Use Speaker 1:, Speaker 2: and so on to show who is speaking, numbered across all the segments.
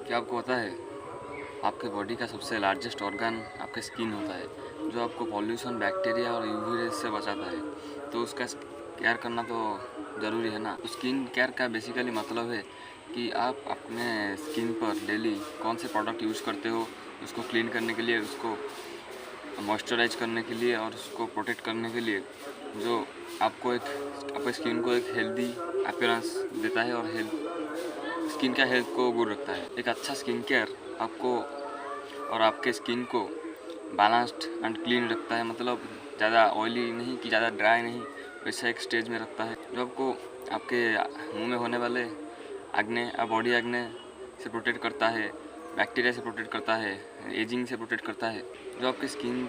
Speaker 1: क्या आपको पता है आपके बॉडी का सबसे लार्जेस्ट ऑर्गन आपका स्किन होता है, जो आपको पॉल्यूशन, बैक्टीरिया और यूवी रेज से बचाता है। तो उसका केयर करना तो ज़रूरी है ना। स्किन केयर का बेसिकली मतलब है कि आप अपने स्किन पर डेली कौन से प्रोडक्ट यूज़ करते हो, उसको क्लीन करने के लिए, उसको मॉइस्चराइज करने के लिए और उसको प्रोटेक्ट करने के लिए, जो आपके स्किन को एक हेल्दी अपीयरेंस देता है और स्किन का हेल्थ को गुड रखता है। एक अच्छा स्किन केयर आपको और आपके स्किन को बैलेंस्ड एंड क्लीन रखता है, मतलब ज़्यादा ऑयली नहीं कि ज़्यादा ड्राई नहीं, वैसा एक स्टेज में रखता है जो आपको आपके मुंह में होने वाले एक्ने या बॉडी एक्ने से प्रोटेक्ट करता है, बैक्टीरिया से प्रोटेक्ट करता है, एजिंग से प्रोटेक्ट करता है। जो आपके स्किन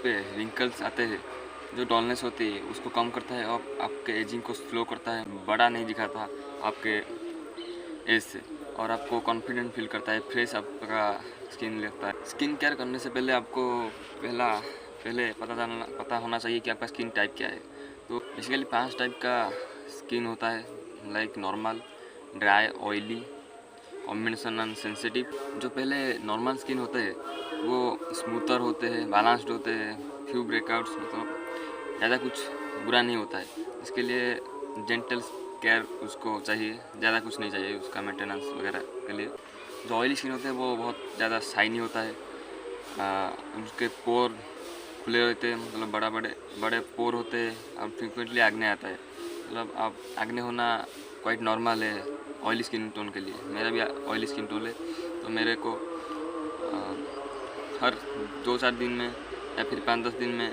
Speaker 1: पे रिंकल्स आते हैं, जो डॉलनेस होती है, उसको कम करता है और आपके एजिंग को स्लो करता है, बड़ा नहीं दिखाता आपके एज से, और आपको कॉन्फिडेंट फील करता है, फ्रेश आपका स्किन लगता है। स्किन केयर करने से पहले आपको पहले पता होना चाहिए कि आपका स्किन टाइप क्या है। तो बेसिकली 5 टाइप का स्किन होता है, like normal, dry, oily, combination and sensitive. जो पहले नॉर्मल स्किन होते हैं वो स्मूथर होते हैं, बैलेंस्ड होते हैं, फ्यू ब्रेकआउट्स, मतलब ज़्यादा कुछ बुरा नहीं होता है। इसके लिए जेंटल केयर उसको चाहिए, ज़्यादा कुछ नहीं चाहिए उसका मेंटेनेंस वगैरह के लिए। जो ऑयली स्किन होते हैं वो बहुत ज़्यादा शाइनी होता है, उसके पोर खुले रहते हैं, मतलब बड़े पोर होते हैं, और फ्रिक्वेंटली एक्ने आता है। मतलब आप एक्ने होना क्वाइट नॉर्मल है ऑयली स्किन टोन के लिए। मेरा भी ऑयली स्किन टोन है, तो मेरे को हर 2-4 दिन में या फिर 5-10 दिन में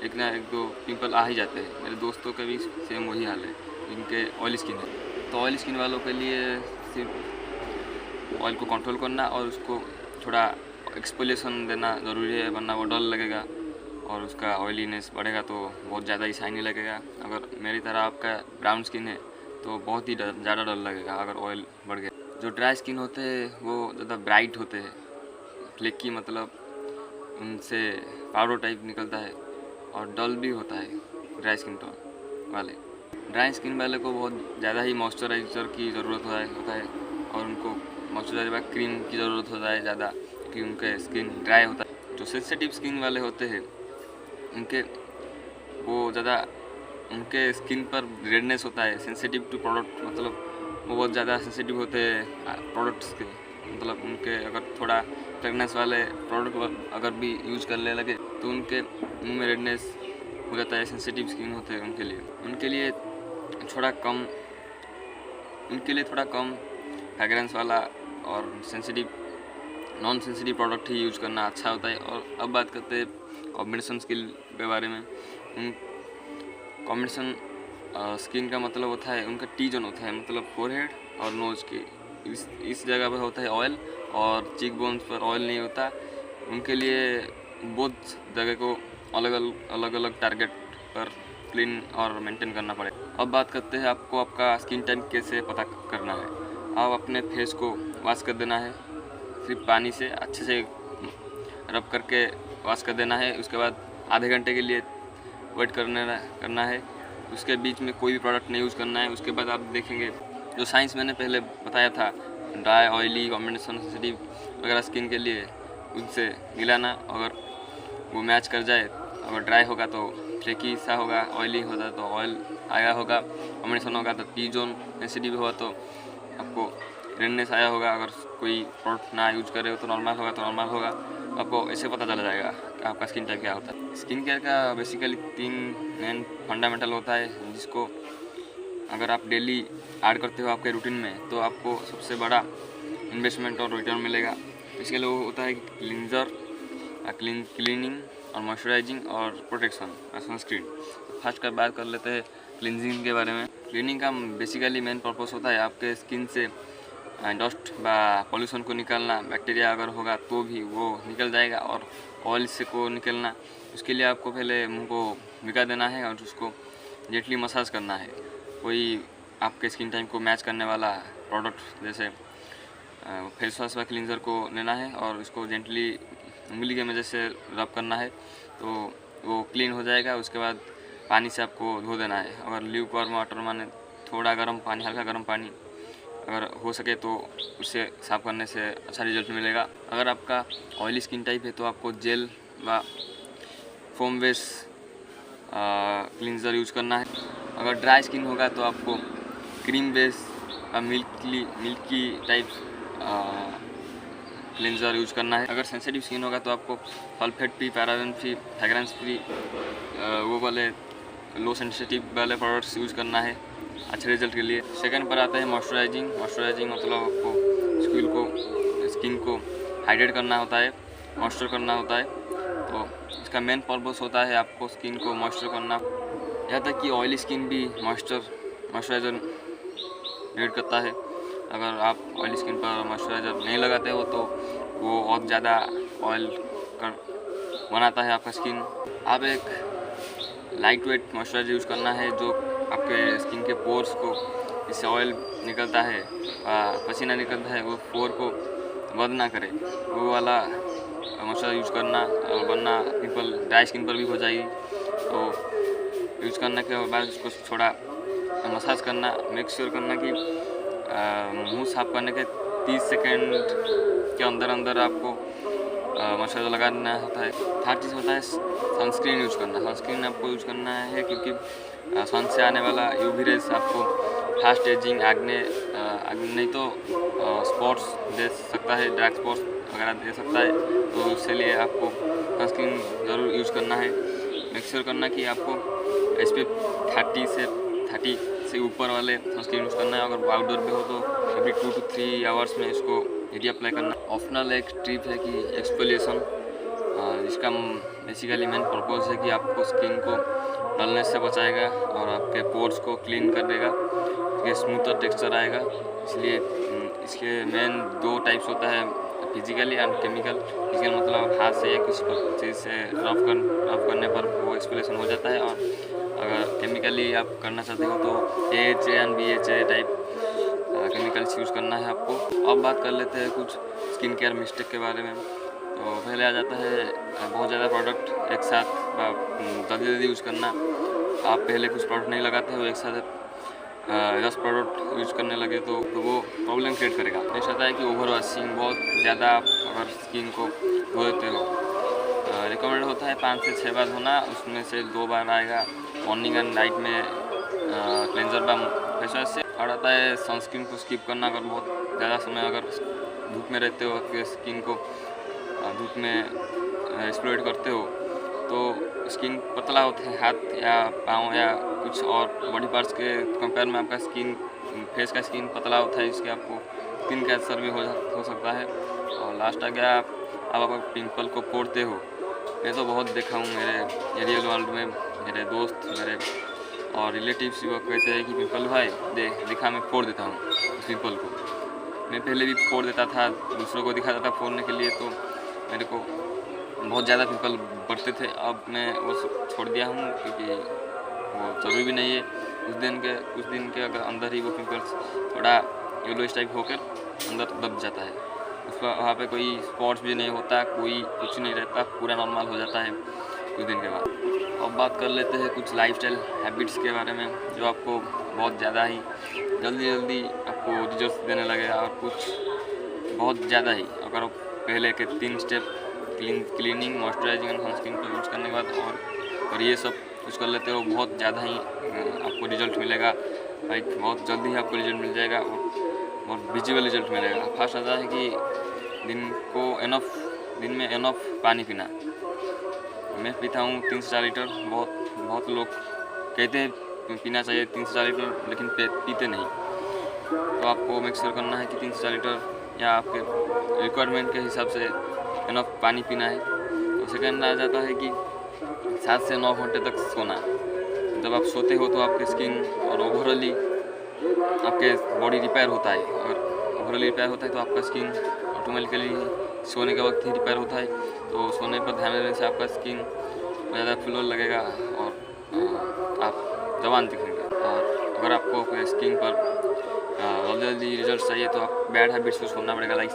Speaker 1: एक ना एक दो पिंपल आ ही जाते हैं। मेरे दोस्तों का भी सेम वही हाल है जिनके ऑयली स्किन है। तो ऑयली स्किन वालों के लिए सिर्फ ऑयल को कंट्रोल करना और उसको थोड़ा एक्सपोलेशन देना ज़रूरी है, वरना वो डल लगेगा और उसका ऑयलीनेस बढ़ेगा तो बहुत ज़्यादा ही शाइनी लगेगा। अगर मेरी तरह आपका ब्राउन स्किन है तो बहुत ही ज़्यादा डल लगेगा अगर ऑयल बढ़ गया। जो ड्राई स्किन होते हैं वो ज़्यादा ब्राइट होते हैं, फ्लेकी, मतलब उनसे पाउडर टाइप निकलता है, और डल भी होता है ड्राई स्किन टोन वाले। ड्राई स्किन वाले को बहुत ज़्यादा ही मॉइस्चराइज़र की ज़रूरत होता है और उनको मॉइस्चराइजर क्रीम की ज़रूरत होता है ज़्यादा, क्योंकि उनके स्किन ड्राई होता है। जो सेंसिटिव स्किन वाले होते हैं उनके स्किन पर रेडनेस होता है, सेंसिटिव टू प्रोडक्ट, मतलब वो बहुत ज़्यादा सेंसिटिव होते हैं प्रोडक्ट्स के। मतलब उनके अगर थोड़ा फ्रेगनेंस वाले प्रोडक्ट अगर भी यूज़ करने लगे तो उनके मुंह में रेडनेस हो जाता है। सेंसिटिव स्किन होते हैं उनके लिए थोड़ा कम फ्रेगरेंस वाला और नॉन सेंसिटिव प्रोडक्ट ही यूज़ करना अच्छा होता है। और अब बात करते हैं कॉम्बिनेशन स्किन के बारे में। कॉम्बिनेशन स्किन का मतलब होता है उनका टी जोन होता है, मतलब फोरहेड और नोज़ के इस जगह पर होता है ऑयल, और चीक बोन्स पर ऑयल नहीं होता। उनके लिए बोथ जगह को अलग अलग टारगेट पर क्लीन और मेंटेन करना पड़ेगा। अब बात करते हैं आपको आपका स्किन टाइप कैसे पता करना है। आप अपने फेस को वॉश कर देना है, सिर्फ पानी से अच्छे से रब करके वॉश कर देना है। उसके बाद आधे घंटे के लिए वेट करना है। उसके बीच में कोई भी प्रोडक्ट नहीं यूज़ करना है। उसके बाद आप देखेंगे जो साइंस मैंने पहले बताया था, ड्राई, ऑयली, कॉम्बिनेशन, सेंसिटिव वगैरह स्किन के लिए, उनसे मिलाना। अगर वो मैच कर जाए, अगर ड्राई होगा तो फ्लेकी सा होगा, ऑयली होगा तो ऑयल आया होगा, कॉम्बिनेशन होगा तो टी जोन, सेंसिटिव होगा तो आपको रेडनेस आया होगा। अगर कोई प्रोडक्ट ना यूज करे हो तो नॉर्मल होगा। आपको ऐसे पता चला जाएगा कि आपका स्किन टाइप क्या होता है। स्किन केयर का बेसिकली 3 मेन फंडामेंटल होता है, जिसको अगर आप डेली ऐड करते हो आपके रूटीन में तो आपको सबसे बड़ा इन्वेस्टमेंट और रिटर्न मिलेगा। इसके लिए वो होता है क्लींजर, क्लीनिंग और मॉइस्चराइजिंग और प्रोटेक्शन और सनस्क्रीन। फर्स्ट का बात कर लेते हैं क्लींजिंग के बारे में। क्लीनिंग का बेसिकली मेन पर्पस होता है आपके स्किन से डस्ट व पॉल्यूशन को निकालना। बैक्टीरिया अगर होगा तो भी वो निकल जाएगा, और ऑयल से को निकलना। उसके लिए आपको पहले मुंह को भिगा देना है और उसको जेंटली मसाज करना है। कोई आपके स्किन टाइप को मैच करने वाला प्रोडक्ट जैसे फेस वॉश व क्लींजर को लेना है और उसको जेंटली उंगली के मदद से रब करना है, तो वो क्लीन हो जाएगा। उसके बाद पानी से आपको धो देना है। अगर ल्यूक वार्म वाटर माने थोड़ा गर्म पानी, हल्का गर्म पानी अगर हो सके तो उससे साफ़ करने से अच्छा रिजल्ट मिलेगा। अगर आपका ऑयली स्किन टाइप है तो आपको जेल व फोम बेस क्लिनज़र यूज करना है। अगर ड्राई स्किन होगा तो आपको cream base milky type cleanser use करना है। अगर सेंसिटिव स्किन होगा तो आपको sulphate free, paraben free, fragrance free वो वाले लो सेंसिटिव वाले प्रोडक्ट्स यूज करना है अच्छे रिजल्ट के लिए। सेकंड पर आता है मॉइस्चराइजिंग मतलब आपको स्किन को हाइड्रेट करना होता है, मॉइस्चर करना होता है। तो इसका मेन पर्पस होता है आपको स्किन को मॉइस्चर करना। यहाँ तक कि ऑयली स्किन भी मॉइस्चराइज़र नीड करता है। अगर आप ऑयली स्किन पर मॉइस्चराइज़र नहीं लगाते हो तो वो और ज़्यादा ऑयल बनाता है आपका स्किन। आप एक लाइट वेट मॉइस्चराइज़र यूज़ करना है जो आपके स्किन के पोर्स को, इससे ऑयल निकलता है, पसीना निकलता है, वो पोर को बंद ना करे, वो वाला मॉइस्चराइज़र यूज़ करना, वरना पिंपल ड्राई स्किन पर भी हो जाएगी। तो यूज़ करने के बाद उसको थोड़ा मसाज करना, मेक श्योर करना कि मुंह साफ करने के 30 सेकेंड के अंदर आपको मॉइस्चराइज़र लगाना होता है। थर्ड चीज़ होता है सनस्क्रीन यूज़ करना। सनस्क्रीन आपको यूज़ करना है क्योंकि सन से आने वाला यूवी रेस आपको फास्ट एजिंग, एक्ने नहीं तो स्पॉट्स दे सकता है, डार्क स्पॉट्स वगैरह दे सकता है। तो उसके लिए आपको सनस्क्रीन ज़रूर यूज़ करना है। मेक श्योर करना कि आपको SPF 30 से ऊपर वाले सनस्क्रीन यूज़ करना है। अगर आउटडोर पे हो तो एवरी 2 to 3 आवर्स में इसको रीअप्लाई करना। ऑप्शनल एक टिप है कि एक्सफोलिएशन, जिसका बेसिकली मेन पर्पस है कि आपको स्किन को डलनेस से बचाएगा और आपके पोर्स को क्लीन कर देगा, इसके स्मूथर टेक्सचर आएगा। इसलिए इसके मेन 2 टाइप्स होता है, फिजिकली एंड केमिकल। फिजिकल मतलब हाथ से या किसी चीज़ से रफ करने पर वो एक्सफोलिएशन हो जाता है, और अगर केमिकली आप करना चाहते हो तो AHA and BHA type chemicals use करना है आपको। अब बात कर लेते हैं कुछ स्किन केयर मिस्टेक के बारे में। तो पहले आ जाता है बहुत ज़्यादा प्रोडक्ट एक साथ जल्दी यूज़ करना। आप पहले कुछ प्रोडक्ट नहीं लगाते हो, एक साथ 10 प्रोडक्ट यूज़ करने लगे तो वो प्रॉब्लम क्रिएट करेगा। ऐसा आता है कि ओवर वॉशिंग, बहुत ज़्यादा आप अगर स्किन को धो देते हो, रिकमेंड होता है 5 से 6 बार धोना, उसमें से 2 बार आएगा मॉर्निंग एंड नाइट में क्लेंजर बाम फेस वॉश से। और आता है सनस्क्रीन को स्किप करना। अगर बहुत ज़्यादा समय अगर धूप में रहते हो, आपके स्किन को धूप में एक्सप्लोइट करते हो तो स्किन पतला होता है, हाथ या पाँव या कुछ और बॉडी पार्ट्स के कंपेयर में आपका फेस का स्किन पतला होता है, इसके आपको स्किन कैंसर भी हो सकता है। और लास्ट आ गया, आप अगर पिंपल को फोड़ते हो। मैं तो बहुत देखा हूँ मेरे रियल वर्ल्ड में, मेरे दोस्त मेरे और रिलेटिव्स वो कहते हैं कि पिंपल भाई दिखा, मैं फोड़ देता हूँ उस पिंपल को। मैं पहले भी फोड़ देता था, दूसरों को दिखाता था फोड़ने के लिए, तो मेरे को बहुत ज़्यादा पिंपल बढ़ते थे। अब मैं वो छोड़ दिया हूँ क्योंकि वो ज़रूरी भी नहीं है। कुछ दिन के अगर अंदर ही वो पिंपल्स थोड़ा येलोइश टाइप होकर अंदर दब जाता है, उसका वहाँ पे कोई स्पॉट्स भी नहीं होता, कोई कुछ नहीं रहता, पूरा नॉर्मल हो जाता है कुछ दिन के बाद। अब बात कर लेते हैं कुछ लाइफस्टाइल हैबिट्स के बारे में जो आपको बहुत ज़्यादा ही जल्दी आपको रिजल्ट देने लगेगा, और कुछ बहुत ज़्यादा ही अगर आप पहले के 3 step cleaning, moisturising and sunscreen को यूज़ करने के बाद और ये सब यूज़ कर लेते हो, बहुत ज़्यादा ही आपको रिजल्ट मिलेगा। लाइक बहुत जल्दी ही आपको रिजल्ट मिल जाएगा और बहुत विजिबल रिजल्ट मिलेगा। फर्स्ट आता है कि दिन में एनफ पानी पीना। मैं पीता हूँ 3 से 4 लीटर। बहुत लोग कहते हैं पीना चाहिए 3 से 4 लीटर, लेकिन पीते नहीं। तो आपको मेक श्योर करना है कि 3 से 4 लीटर या आपके रिक्वायरमेंट के हिसाब से एनफ पानी पीना है। तो सेकेंड आ जाता है कि 7 से 9 घंटे तक सोना। जब आप सोते हो तो आपके स्किन और ओवरऑली आपके बॉडी रिपेयर होता है। अगर ओवरऑली रिपेयर होता है तो आपका स्किन ऑटोमेटिकली सोने के वक्त ही रिपेयर होता है। तो सोने पर ध्यान देने से आपका स्किन ज़्यादा फ्लो लगेगा और आप जवान दिखेंगे। और अगर आपको स्किन पर जल्दी रिजल्ट चाहिए तो आप बैड हैबिट्स को छोड़ना पड़ेगा, like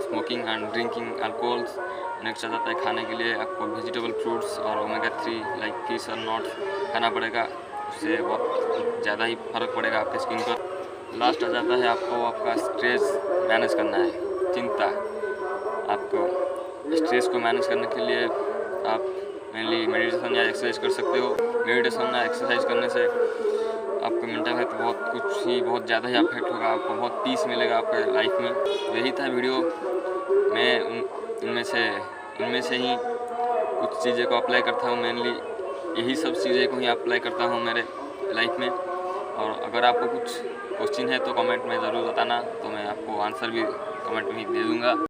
Speaker 1: smoking and drinking alcohols. Next आ जाता है खाने के लिए आपको वेजिटेबल फ्रूट्स और ओमेगा 3 लाइक फिश और नट्स खाना पड़ेगा। उससे बहुत ज़्यादा ही फ़र्क पड़ेगा आपके स्किन पर। लास्ट आ जाता है आपको आपका स्ट्रेस मैनेज करना है, चिंता। आपको स्ट्रेस को मैनेज करने के लिए आप मेनली मेडिटेशन या एक्सरसाइज कर सकते हो। मेडिटेशन या एक्सरसाइज करने से आपको मेंटल हेल्थ बहुत ज़्यादा ही अफेक्ट होगा, आपको बहुत पीस मिलेगा आपके लाइफ में। तो यही था वीडियो। मैं इनमें से ही कुछ चीज़ें को अप्लाई करता हूँ, मेनली यही सब चीज़ें को ही अप्लाई करता हूँ मेरे लाइफ में। और अगर आपको कुछ क्वेश्चन है तो कमेंट में ज़रूर बताना, तो मैं आपको आंसर भी कमेंट में ही दे दूँगा।